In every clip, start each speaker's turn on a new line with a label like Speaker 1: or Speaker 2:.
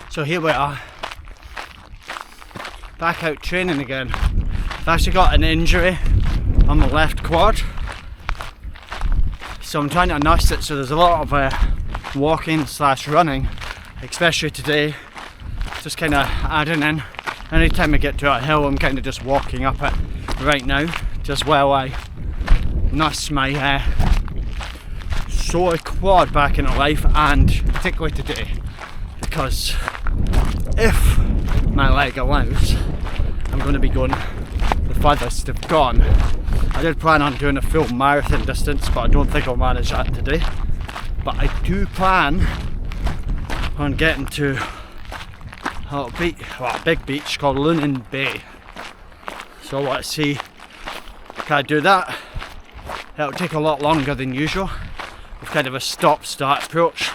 Speaker 1: So here we are, back out training again. I've actually got an injury on the left quad, so I'm trying to nurse it. So there's a lot of walking / running, especially today, just kind of adding in. Anytime I get to a hill, I'm kind of just walking up it right now, just while I nurse my sore quad back into life, and particularly today, because if my leg allows, I'm going to be going the furthest I've gone. I did plan on doing a full marathon distance, but I don't think I'll manage that today. But I do plan on getting to a big beach called Lunan Bay. So I want to see, can I do that? It'll take a lot longer than usual. With kind of a stop-start approach.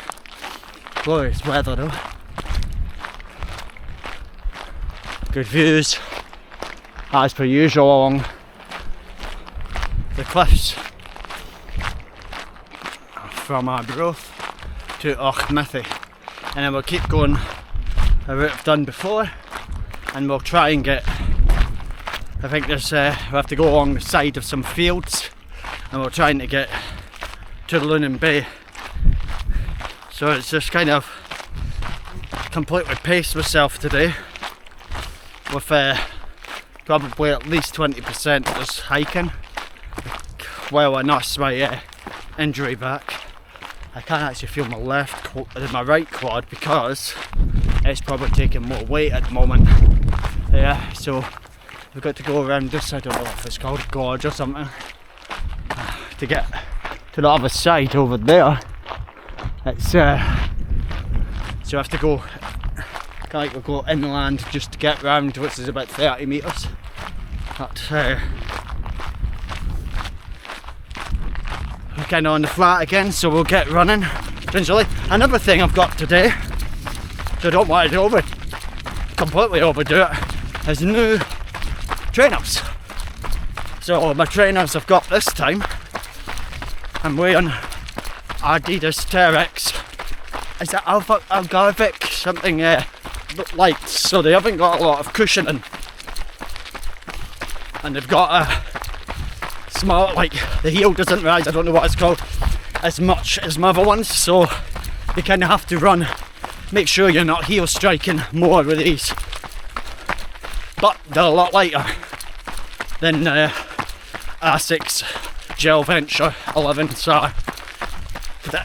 Speaker 1: Glorious weather though. Good views, as per usual, along the cliffs from Arbroath to Auchmethy, and then we'll keep going a route I've done before, and we'll try and get, I think there's we'll have to go along the side of some fields, and we're trying to get to Lunan Bay. So it's just kind of completely paced myself today, with probably at least 20% just hiking while I nurse my injury back. I can't actually feel my right quad because it's probably taking more weight at the moment. Yeah, so we've got to go around this, I don't know if it's called gorge or something, to get to the other side over there. It's so I have to go, we'll go inland just to get round, which is about 30 metres. But we're kind of on the flat again, so we'll get running eventually. Another thing I've got today, so I don't want to completely overdo it, is new trainers. So my trainers I've got this time, I'm wearing Adidas Terex. Is that Algarvic? Something light, so they haven't got a lot of cushioning, and they've got a small, like the heel doesn't rise, I don't know what it's called, as much as my other ones, so you kind of have to make sure you're not heel striking more with these, but they're a lot lighter than Asics Gel Venture 11s are.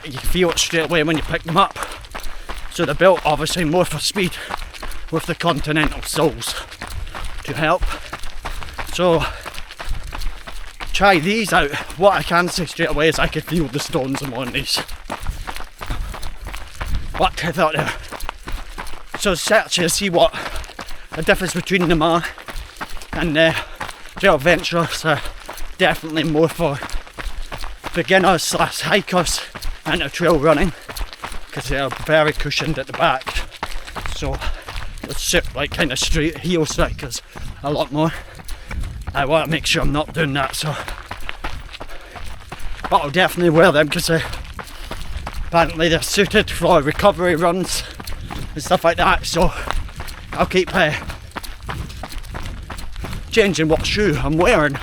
Speaker 1: You feel it straight away when you pick them up. So they're built obviously more for speed, with the Continental soles to help. So try these out. What I can say straight away is I could feel the stones on one of these. But I thought, so search to see what the difference between them are. And Gel Ventures are definitely more for beginners / hikers and trail running, because they're very cushioned at the back, so they sit like kind of straight heel strikers a lot more. I want to make sure I'm not doing that, so but I'll definitely wear them because apparently they're suited for recovery runs and stuff like that, so I'll keep changing what shoe I'm wearing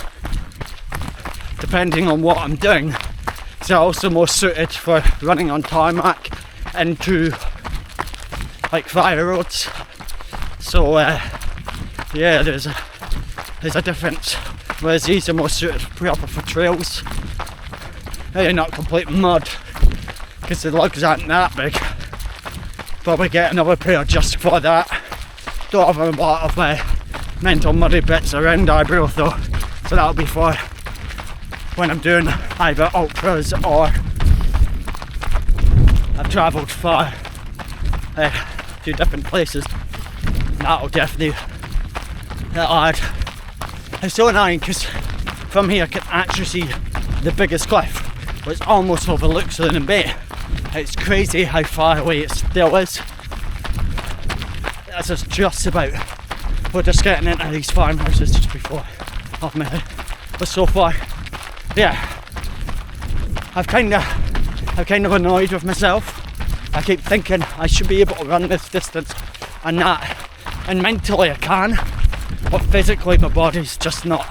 Speaker 1: depending on what I'm doing. They're also more suited for running on tarmac into like fire roads. So yeah, there's a difference. Whereas these are more suited proper for trails. They're not complete mud because the lugs aren't that big. Probably get another pair just for that. Don't have a lot of mental muddy bits around Arbroath though, so that'll be for when I'm doing either ultras or I've travelled far to different places. That'll definitely add. It's so annoying because from here I can actually see the biggest cliff, which almost overlooks Lunan Bay. It's crazy how far away it still is. That's just about. We're just getting into these farmhouses just before Auchmethy. But so far, yeah, I'm kind of annoyed with myself. I keep thinking I should be able to run this distance and that, and mentally I can, but physically my body's just not,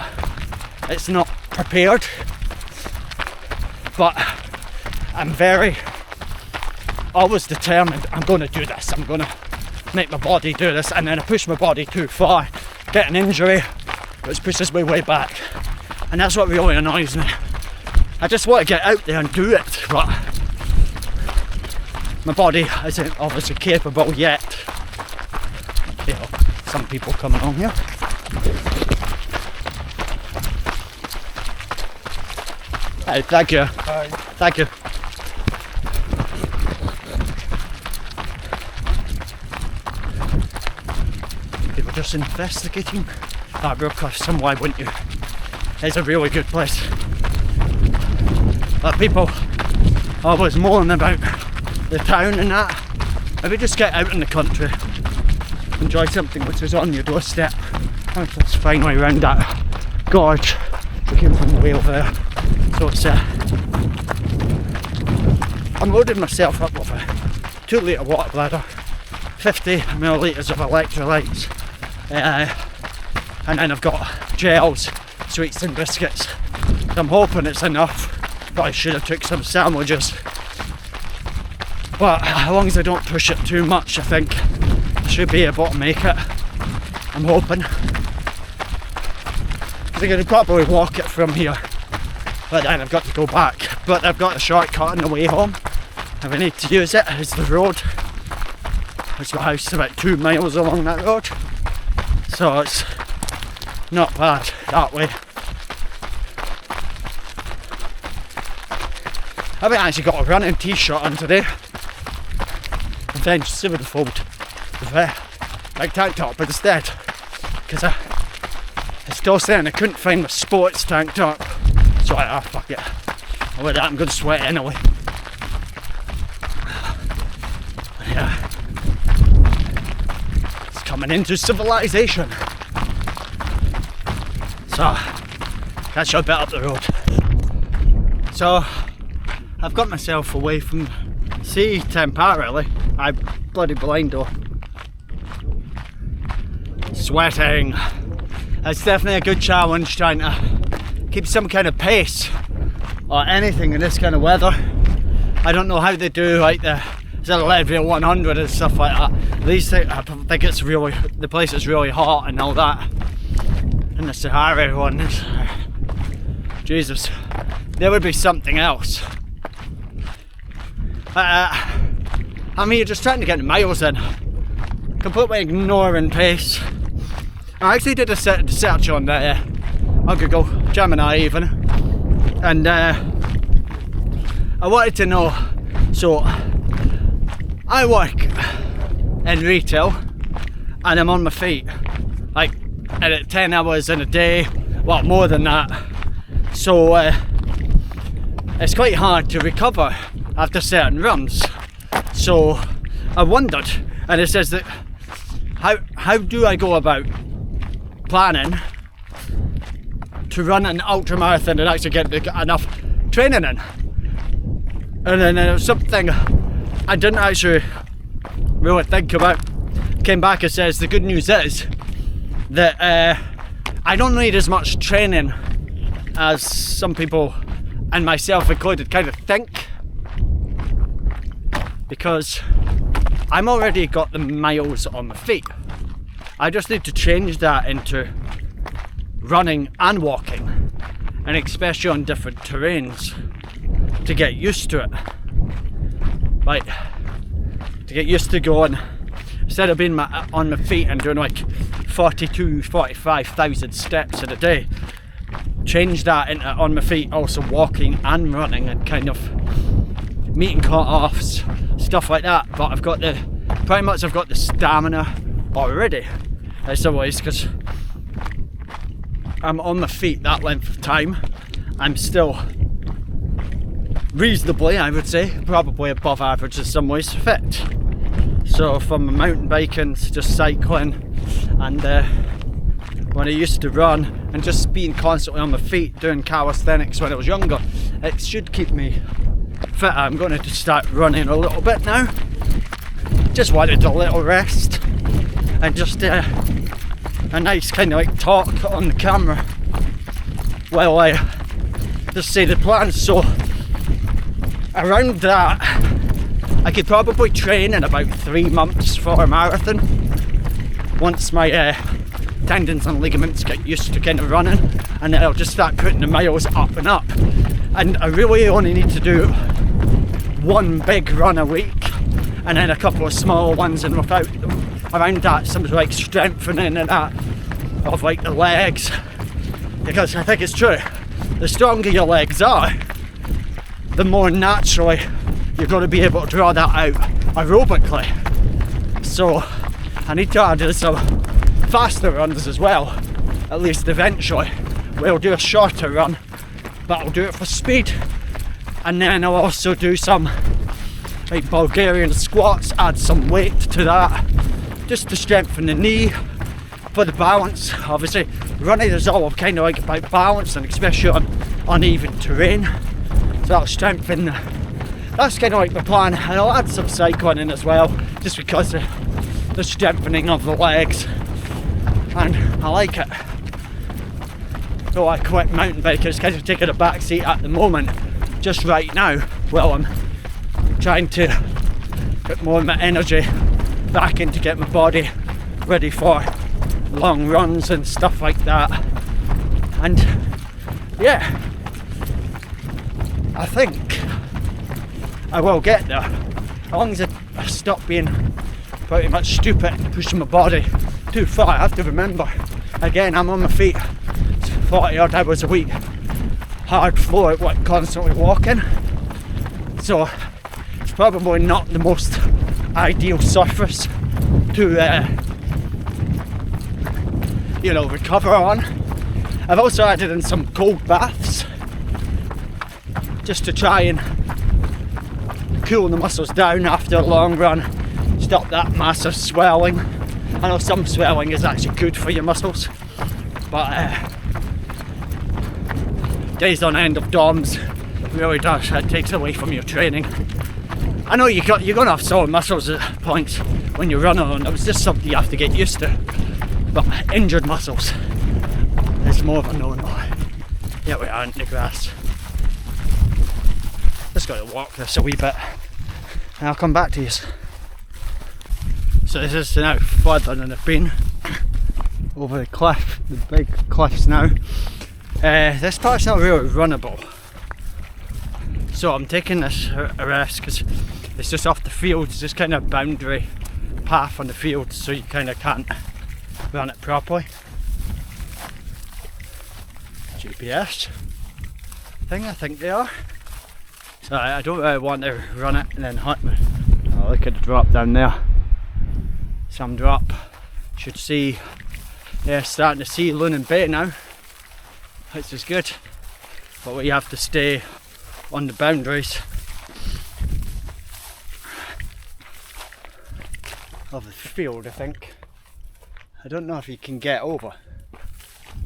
Speaker 1: it's not prepared. But I'm always determined, I'm going to do this, I'm going to make my body do this, and then I push my body too far, get an injury, which pushes me way back, and that's what really annoys me. I just want to get out there and do it, but my body isn't obviously capable yet. You know, some people come along here. Hey, thank you.
Speaker 2: Hi.
Speaker 1: Thank you. People just investigating Arbroath, some why wouldn't you? It's a really good place. But people always moaning about the town and that. If you just get out in the country, enjoy something which is on your doorstep. That's finally around that gorge. We came from the way over there. So it's I'm loading myself up with a 2 litre water bladder, 50 millilitres of electrolytes, and then I've got gels, sweets and biscuits. I'm hoping it's enough, but I should have took some sandwiches. But as long as I don't push it too much, I think I should be able to make it. I'm hoping. I think I could probably walk it from here, but then I've got to go back. But I've got a shortcut on the way home. If I need to use it, it's the road. There's my house about 2 miles along that road, so it's not bad that way. I haven't actually got a running t-shirt on today. Avenged Sevenfold with a big tank top instead, because I still saying I couldn't find my sports tank top, so fuck it. With that I'm going to sweat anyway. Yeah, it's coming into civilization. So that's a bit up the road. So I've got myself away from sea temporarily. I'm bloody blind though. Sweating. It's definitely a good challenge trying to keep some kind of pace or anything in this kind of weather. I don't know how they do like the level 100 and stuff like that. These things, I think it's really, the place is really hot and all that. And the Sahara one is, Jesus, there would be something else. I mean, you're just trying to get miles in, completely ignoring pace. I actually did a search on Google, Gemini even, and I wanted to know, so I work in retail and I'm on my feet like at 10 hours in a day, well more than that, so it's quite hard to recover after certain runs. So I wondered, and it says that how do I go about planning to run an ultramarathon and actually get enough training in? And then it was something I didn't actually really think about. Came back and says the good news is that I don't need as much training as some people, and myself included, kind of think, because I'm already got the miles on my feet. I just need to change that into running and walking, and especially on different terrains, to get used to it. Like, to get used to going, instead of being on my feet and doing like 45,000 steps in a day, change that into on my feet, also walking and running, and kind of meeting cut-offs, stuff like that. But I've got the stamina already in some ways, because I'm on my feet that length of time. I'm still reasonably, I would say, probably above average in some ways, fit. So from mountain biking to just cycling, and when I used to run and just being constantly on my feet doing calisthenics when I was younger, it should keep me fit. I'm going to start running a little bit now. Just wanted a little rest and just a nice kind of like talk on the camera while I just say the plans. So around that, I could probably train in about 3 months for a marathon once my tendons and ligaments get used to kind of running, and then I'll just start putting the miles up and up. And I really only need to do 1 big run a week and then a couple of small ones, and without around that some like strengthening and that of like the legs, because I think it's true, the stronger your legs are, the more naturally you're going to be able to draw that out aerobically. So I need to add in some faster runs as well, at least eventually. We'll do a shorter run, but I'll do it for speed, and then I'll also do some like Bulgarian squats, add some weight to that just to strengthen the knee for the balance. Obviously running is all kind of like about balance, and especially on uneven terrain, so that'll strengthen that's kind of like the plan. And I'll add some cycling in as well, just because of the strengthening of the legs, and I like it. Though I quit mountain biking, it's kind of taking a back seat at the moment, just right now, while I'm trying to put more of my energy back into get my body ready for long runs and stuff like that. And yeah, I think I will get there, as long as I stop being pretty much stupid and pushing my body too far. I have to remember, again, I'm on my feet 40 odd hours a week, hard floor, like constantly walking, so it's probably not the most ideal surface to recover on. I've also added in some cold baths just to try and cool the muscles down after a long run, stop that massive swelling. I know some swelling is actually good for your muscles, but days on end of DOMs really does, it takes away from your training. I know you're gonna have sore muscles at points when you're running, and it's just something you have to get used to, but injured muscles is more of a no-no. Yeah, we are in the grass. Just gotta walk this a wee bit and I'll come back to you. So this is now further than I've been, over the cliff, the big cliffs now. This part's not really runnable, so I'm taking this a rest because it's just off the field. It's just kind of boundary path on the field, so you kind of can't run it properly. GPS thing, I think they are. So I don't really want to run it and then hunt me. Oh, look at the drop down there. Some drop. Should see, yeah, starting to see Lunan Bay now, which is good. But we have to stay on the boundaries of the field, I think. I don't know if you can get over,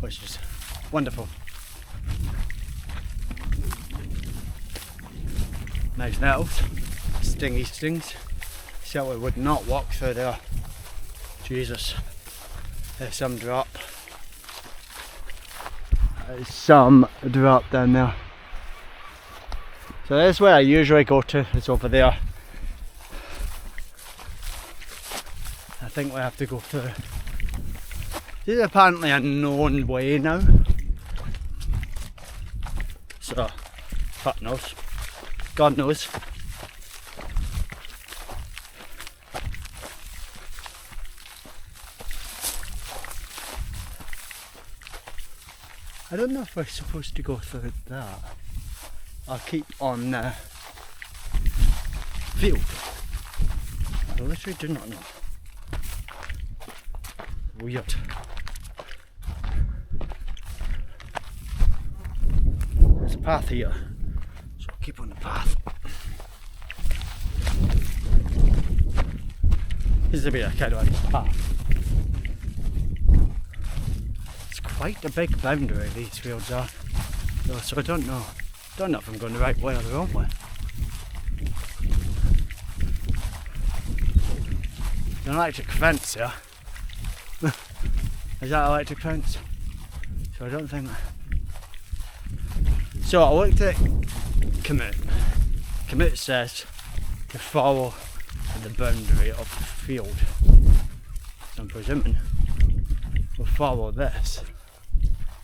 Speaker 1: which is wonderful. Nice nettles, stingy stings. So I would not walk through there. Jesus, there's some drop. There's some drop down there. So that's where I usually go to, it's over there. I think we have to go through. This is apparently a known way now. So, fuck knows. God knows. I don't know if we're supposed to go through that. I'll keep on the field. I literally do not know. Weird. There's a path here, so I'll keep on the path. This is a bit of kind of like a path. It's quite a big boundary these fields are, so I don't know. Don't know if I'm going the right way or the wrong way. An electric fence here. Is that electric fence? So I don't think. So I looked at commute. Commute says to follow the boundary of the field. So I'm presuming we'll follow this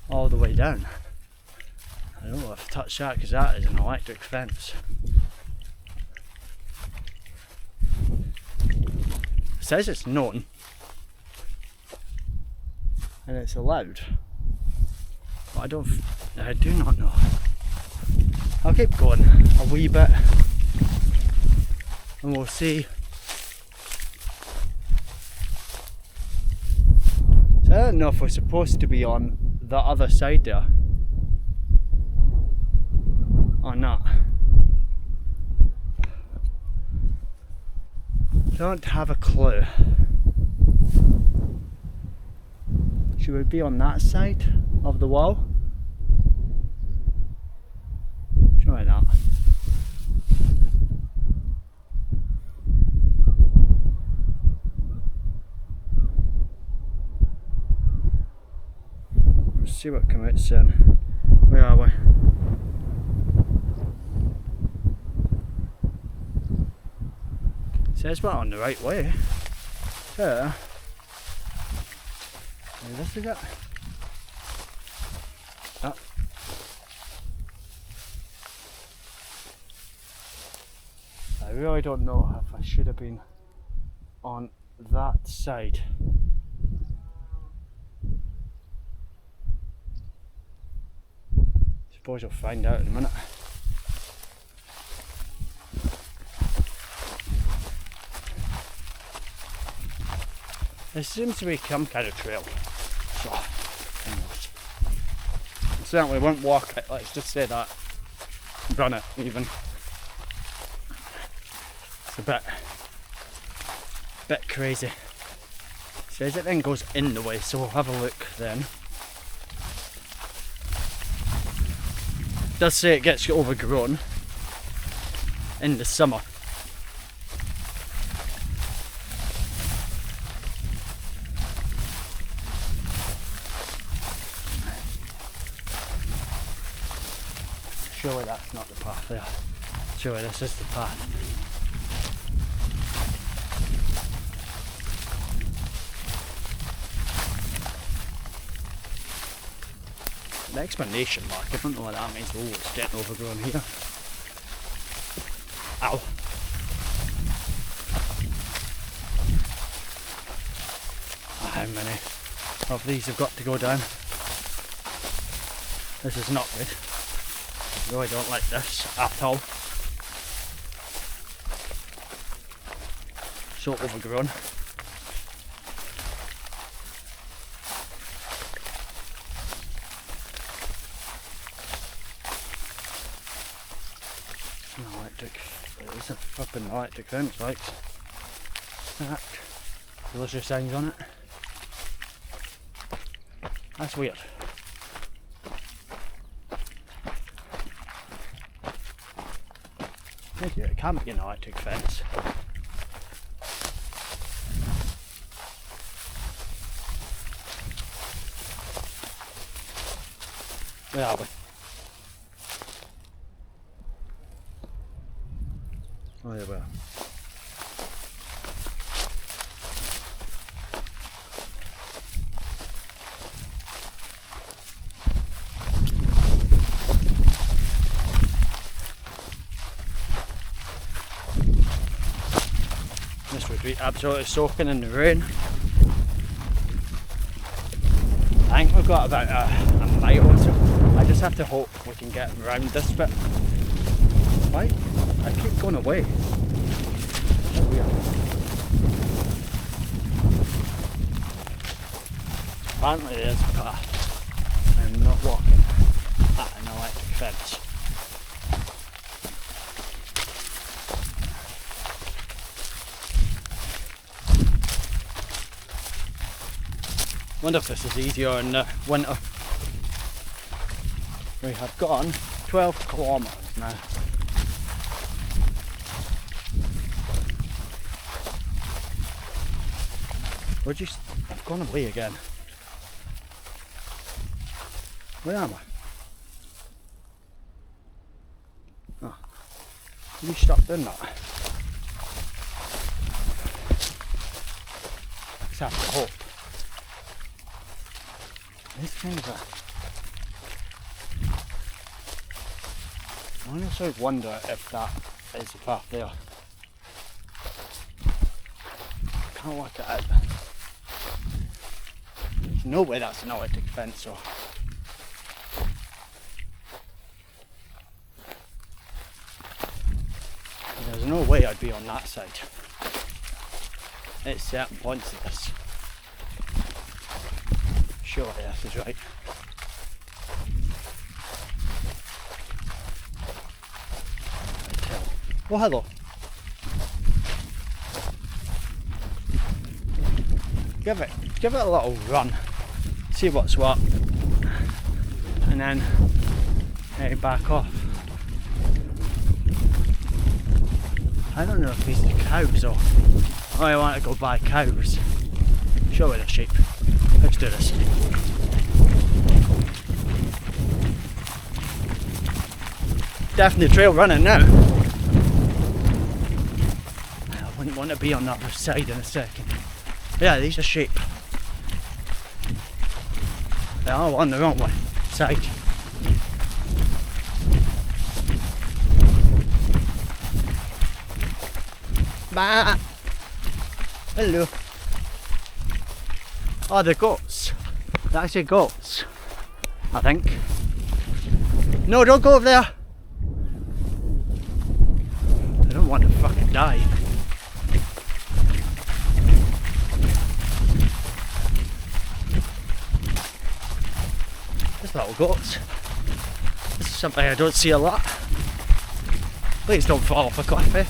Speaker 1: all the way down. I don't know if I touch that because that is an electric fence. It says it's known and it's allowed, but I do not know. I'll keep going a wee bit and we'll see. So I don't know if we're supposed to be on the other side there or not. Don't have a clue. Should we be on that side of the wall? Try that. Let's see what commits in. Where are we? Says we're on the right way. So, this is it. Oh. I really don't know if I should have been on that side. Suppose I'll find out in a minute. There seems to be some kind of trail, so anyways, I certainly won't walk it, let's just say that. Run it even. It's a bit crazy. It says it then goes in the way, so we'll have a look then. It does say it gets overgrown in the summer. Surely that's not the path there. Surely this is the path. The explanation mark, I don't know what that means. Oh, it's getting overgrown here. Ow. How many of these have got to go down? This is not good. I really don't like this at all. So overgrown. It's a flipping electric fence, like that. Delicious signs on it. That's weird. Thank you. It can't be an electric fence. Where are we? Oh, there we are. This would be absolutely soaking in the rain. I think we've got about a mile or so. I just have to hope we can get around this bit. Why? I keep going away. So weird. Apparently there's a path. I'm not walking at an electric fence. Wonder if this is easier in the winter. We have gone 12 kilometres now. We're just gone away again. Where am I? Oh, you stopped doing that. Let's have to hope. This thing's I honestly wonder if that is the path there. Can't work it out. There's no way that's an electric fence, so. There's no way I'd be on that side. At certain points of this. Surely this is right. Oh, hello. Give it a little run. See what's what. And then head back off. I don't know if these are cows or I want to go buy cows. Show me the sheep. Let's do this. Definitely trail running now. I wouldn't want to be on the other side in a second. Yeah, these are sheep. They are on the wrong way side. Bah. Hello. Oh, the goats. They're actually goats, I think. No, don't go over there. I don't want to fucking die. There's little goats. This is something I don't see a lot. Please don't fall off a cliff, eh?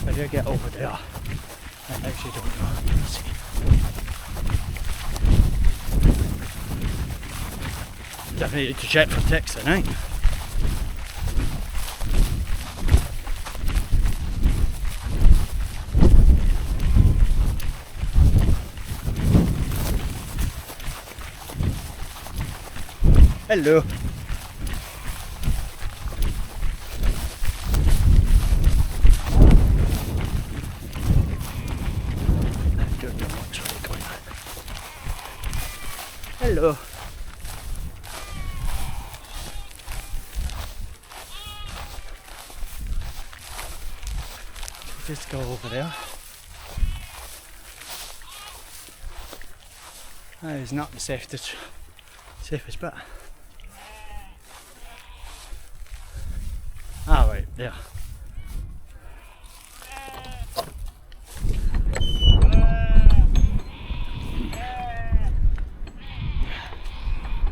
Speaker 1: How do I get over there? I actually don't know. Let's see. Definitely need to check for ticks tonight. Hello. I don't know what's really going on. Hello. Just go over there. That is not the safest bit. Ah, right, there.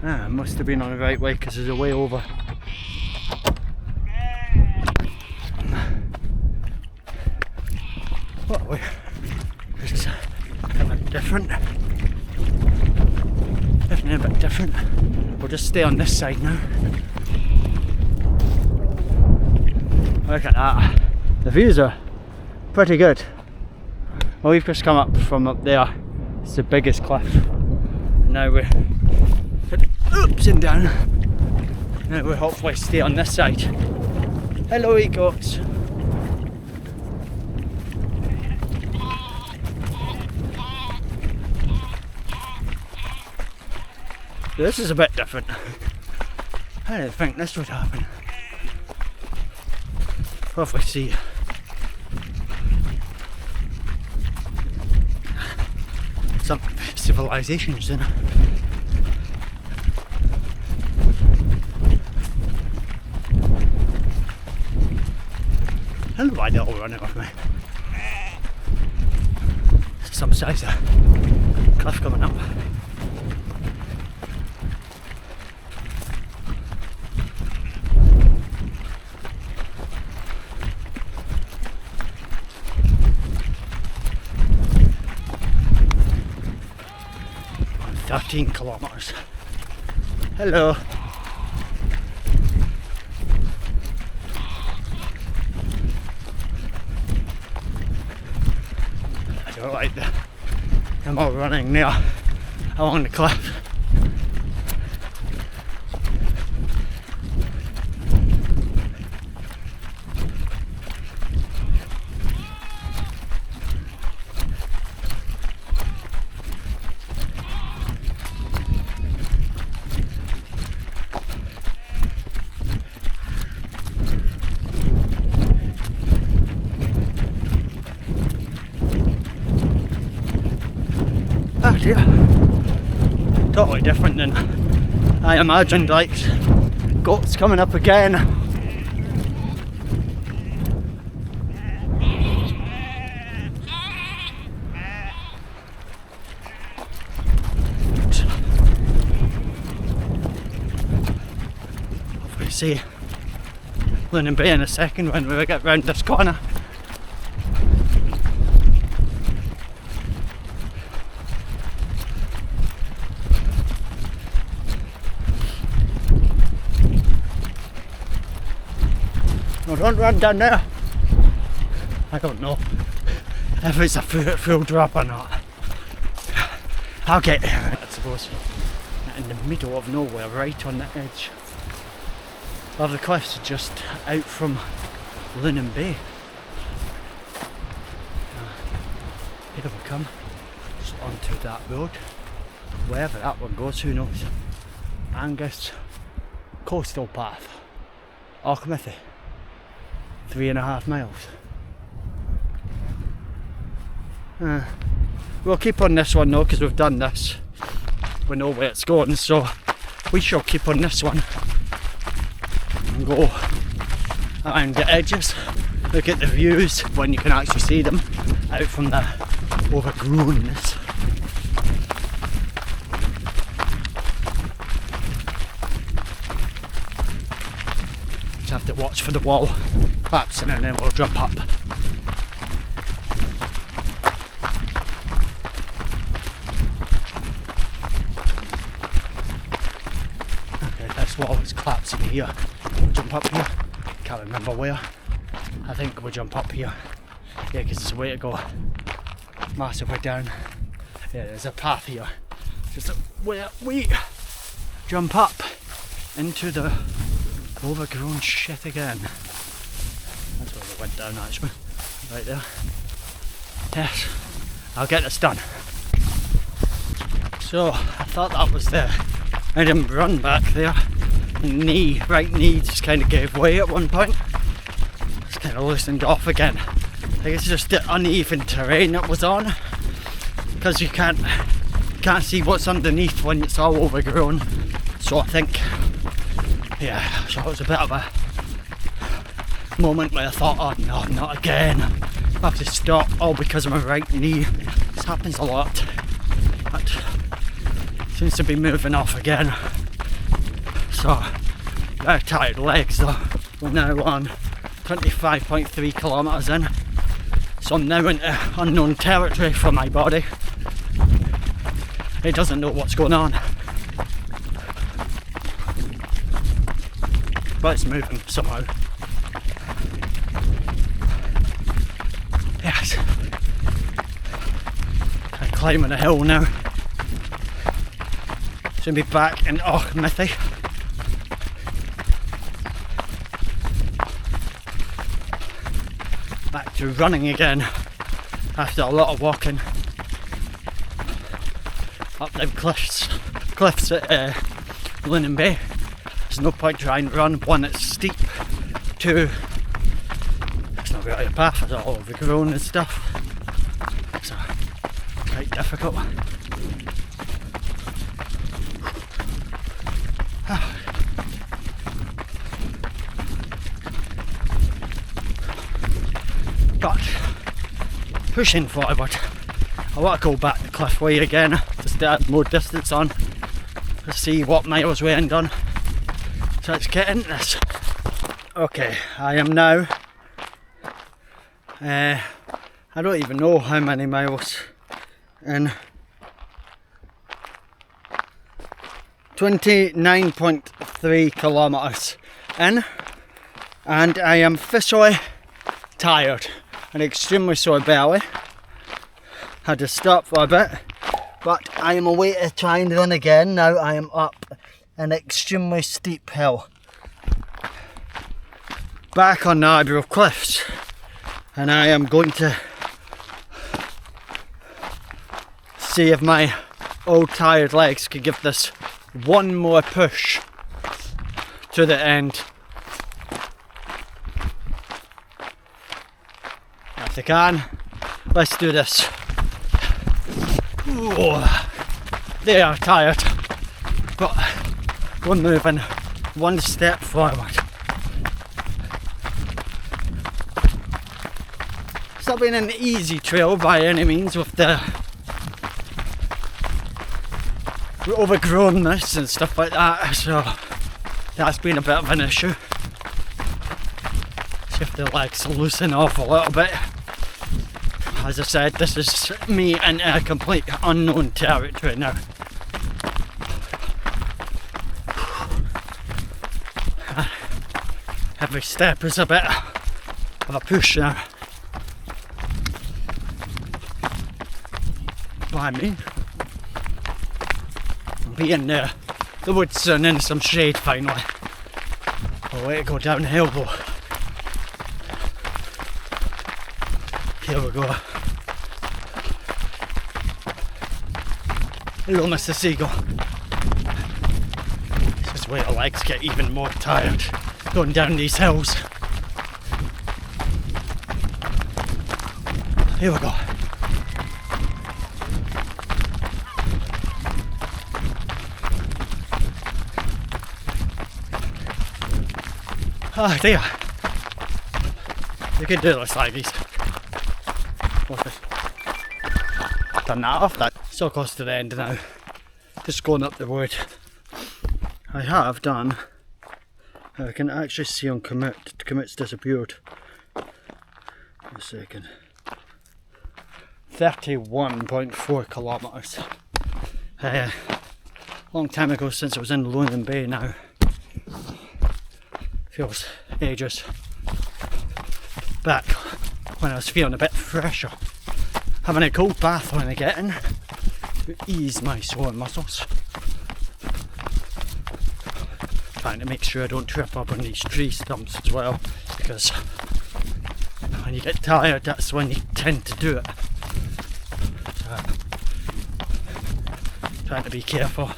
Speaker 1: Ah, I must have been on the right way because there's a way over. What way? This is a bit different. Definitely a bit different. We'll just stay on this side now. Look at that. The views are pretty good. Well, we've just come up from up there. It's the biggest cliff. Now we're ups and down. Now we'll hopefully stay on this side. Hello, goats. This is a bit different. I didn't think this would happen. Hopefully see some civilizations in it. I don't know why they're all running with me. Some size of cliff coming up. I'm 13 kilometers. Hello. don't like the more running there along the cliff. Yeah, totally different than I imagined. Like, goats coming up again. Hopefully see Lynn Bay in a second when we get round this corner. No, don't run down there. I don't know if it's a full drop or not. I'll get there, I suppose. In the middle of nowhere, right on the edge of the cliffs, just out from Lynn Bay. Here we come, just onto that road. Wherever that one goes, who knows? Angus Coastal Path, Auchmithy. 3.5 miles. We'll keep on this one though, because we've done this. We know where it's going, so we shall keep on this one and go around the edges, look at the views when you can actually see them out from the overgrownness. Just have to watch for the wall collapsing and then we'll jump up. Okay, this wall is collapsing here. We'll jump up here. Can't remember where. I think we'll jump up here. Yeah, because it's a way to go. Massive way down. Yeah, there's a path here. Just where we jump up into the overgrown shit again. That's where we went down actually. Right there. Yes, I'll get this done. So, I thought that was there. I didn't run back there. Right knee just kind of gave way at one point. It's kind of loosened off again. I think it's just the uneven terrain it was on. Because you can't see what's underneath when it's all overgrown. So I think, yeah, so it was a bit of a moment where I thought, oh no, not again. I have to stop, all because of my right knee. This happens a lot. But seems to be moving off again. So, very tired legs though. We're now on 25.3 kilometres in. So I'm now into unknown territory for my body. It doesn't know what's going on. But it's moving somehow. Yes. I'm climbing a hill now. Soon be back in Auchmithy. Back to running again after a lot of walking up them cliffs at Lynn Bay. There's no point trying to run. One, it's steep. Two, it's not really a path, it's all overgrown and stuff. So, quite difficult. But, pushing forward. I want to go back the cliff way again, just to add more distance on, to see what miles we end on. So let's get into this. Okay, I am now, I don't even know how many miles in, 29.3 kilometres in, and I am officially tired and extremely sore belly. had to stop for a bit, but I am away to try and run again. Now I am up an extremely steep hill, back on the Eyebrow Cliffs, and I am going to see if my old tired legs can give this one more push to the end. If they can, let's do this. Ooh, they are tired, but we're moving one step forward. It's not been an easy trail by any means with the overgrownness and stuff like that, so that's been a bit of an issue. See if the legs loosen off a little bit. As I said, this is me in a complete unknown territory now. Every step is a bit of a push now. By me, I'll be in the woods and in some shade finally. I'll let it go downhill though. Here we go. Hello, Mr. Seagull. This is where the legs get even more tired, going down these hills. Here we go. Oh dear. You can do this like these. What's this? Turn that off. That so close to the end now. Just going up the wood. I have done. I can actually see on commit. Commit's disappeared. A second. 31.4 kilometres. Long time ago since I was in London Bay now. Feels ages back when I was feeling a bit fresher. Having a cold bath when I get in to ease my sore muscles. Trying to make sure I don't trip up on these tree stumps as well, because when you get tired that's when you tend to do it. So, trying to be careful.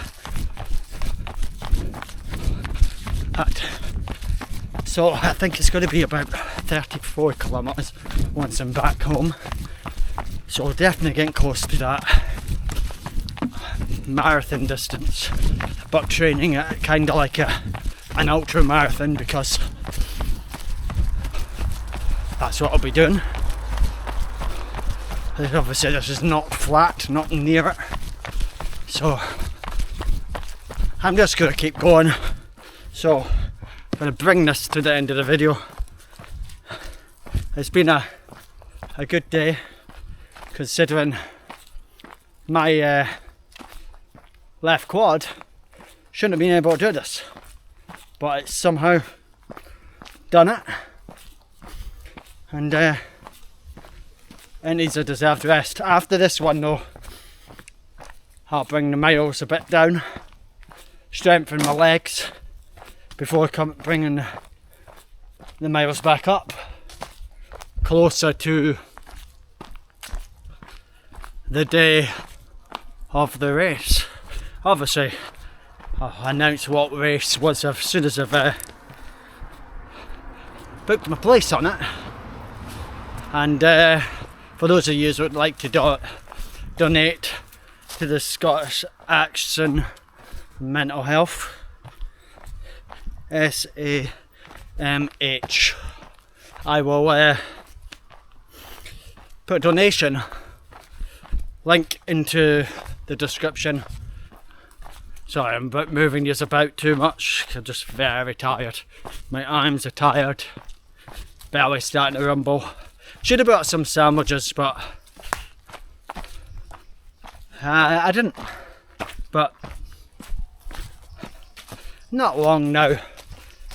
Speaker 1: So I think it's going to be about 34 kilometres once I'm back home. So definitely getting close to that marathon distance, but training at kind of like an ultra marathon, because that's what I'll be doing. Obviously this is not flat, not near it, so I'm just going to keep going. So I'm going to bring this to the end of the video. It's been a good day, considering my left quad shouldn't have been able to do this, but it's somehow done it, and it needs a deserved rest. After this one though, I'll bring the miles a bit down, strengthen my legs before bringing the miles back up closer to the day of the race. Obviously I'll announce what race was as soon as I've booked my place on it, and for those of you who would like to donate to the Scottish Action Mental Health, SAMH, I will put a donation link into the description. Sorry, I'm moving this about too much. I'm just very tired. My arms are tired. Belly's starting to rumble. Should have brought some sandwiches, but I didn't. But not long now.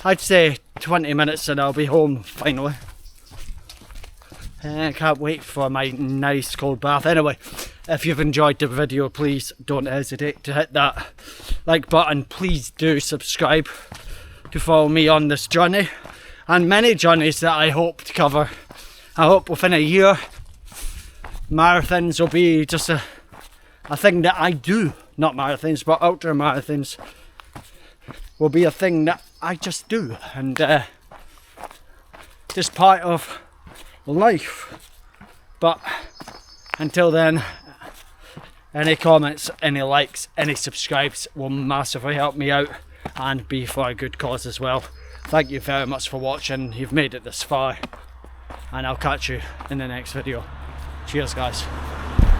Speaker 1: I'd say 20 minutes and I'll be home finally. I can't wait for my nice cold bath. Anyway, If you've enjoyed the video, please don't hesitate to hit that like button. Please do subscribe to follow me on this journey and many journeys that I hope to cover. I hope within a year marathons will be just a thing that I do. Not marathons, but ultra marathons will be a thing that I just do, and just part of life. But until then, any comments, any likes, any subscribes will massively help me out and be for a good cause as well. Thank you very much for watching. You've made it this far, and I'll catch you in the next video. Cheers guys.